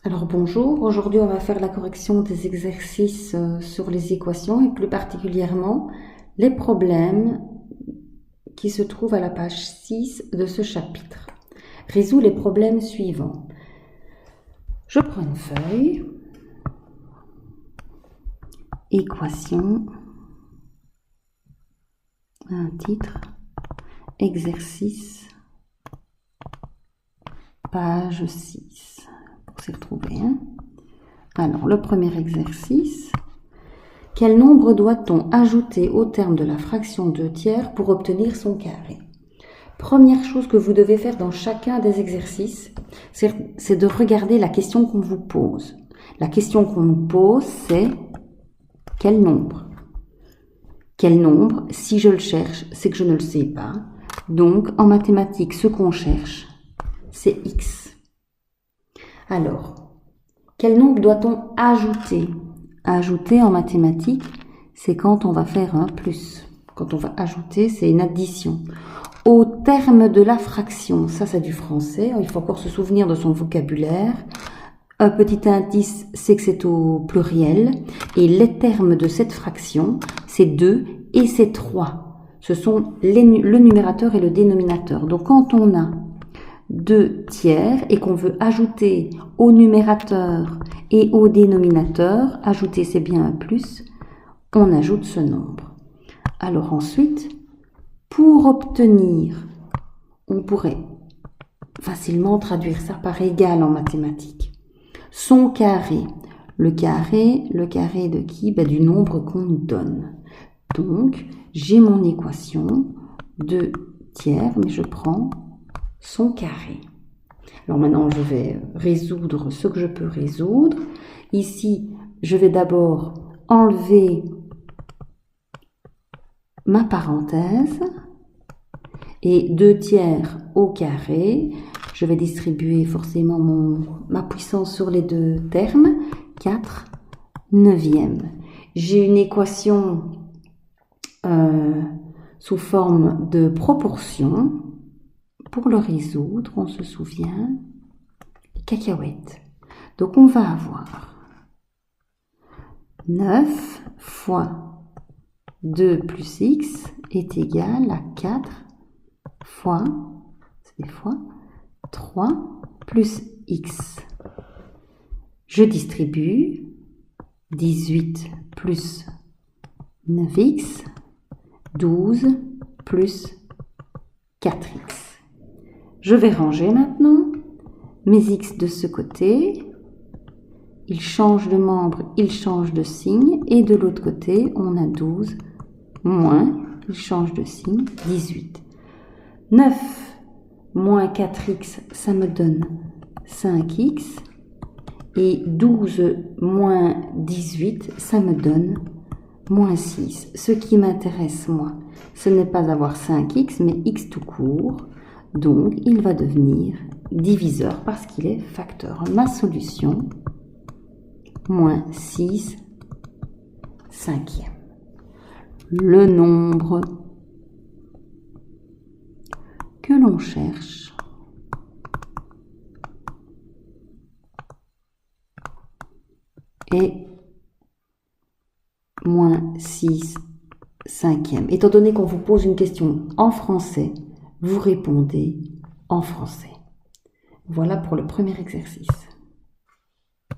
Alors bonjour, aujourd'hui on va faire la correction des exercices sur les équations et plus particulièrement les problèmes qui se trouvent à la page 6 de ce chapitre. Résous les problèmes suivants. Je prends une feuille, équation, un titre, exercice, page 6, pour s'y retrouver. Alors, le premier exercice, quel nombre doit-on ajouter au terme de la fraction 2/3 pour obtenir son carré? Première chose que vous devez faire dans chacun des exercices, c'est de regarder la question qu'on vous pose. La question qu'on nous pose, c'est quel nombre? Quel nombre? Si je le cherche, c'est que je ne le sais pas. Donc, en mathématiques, ce qu'on cherche, c'est x. Alors, quel nombre doit-on ajouter? Ajouter en mathématiques, c'est quand on va faire un plus. Quand on va ajouter, c'est une addition. Au terme de la fraction, ça c'est du français, il faut encore se souvenir de son vocabulaire. Un petit indice, c'est que c'est au pluriel. Et les termes de cette fraction, c'est 2 et c'est 3. Ce sont le numérateur et le dénominateur. Donc quand on a 2/3 et qu'on veut ajouter au numérateur et au dénominateur, ajouter c'est bien un plus, on ajoute ce nombre. Alors ensuite, pour obtenir, on pourrait facilement traduire ça par égal en mathématiques. Son carré. Le carré de qui? Du nombre qu'on nous donne. Donc, j'ai mon équation 2/3, mais je prends son carré. Alors maintenant, je vais résoudre ce que je peux résoudre. Ici, je vais d'abord enlever ma parenthèse et 2/3 au carré. Je vais distribuer forcément ma puissance sur les deux termes. 4/9. J'ai une équation sous forme de proportion. Pour le résoudre, on se souvient, les cacahuètes. Donc on va avoir 9 fois 2 plus x est égal à 4 fois, c'est des fois, 3 plus x. Je distribue 18 plus 9x, 12 plus 4x. Je vais ranger maintenant mes x de ce côté. Ils changent de membre, ils changent de signe. Et de l'autre côté, on a 12 moins, ils changent de signe, 18. 9 moins 4x, ça me donne 5x. Et 12 moins 18, ça me donne moins 6. Ce qui m'intéresse, moi, ce n'est pas avoir 5x, mais x tout court. Donc, il va devenir diviseur parce qu'il est facteur. Ma solution, moins 6 cinquièmes. Le nombre que l'on cherche est moins 6 cinquièmes. Étant donné qu'on vous pose une question en français, vous répondez en français. Voilà pour le premier exercice.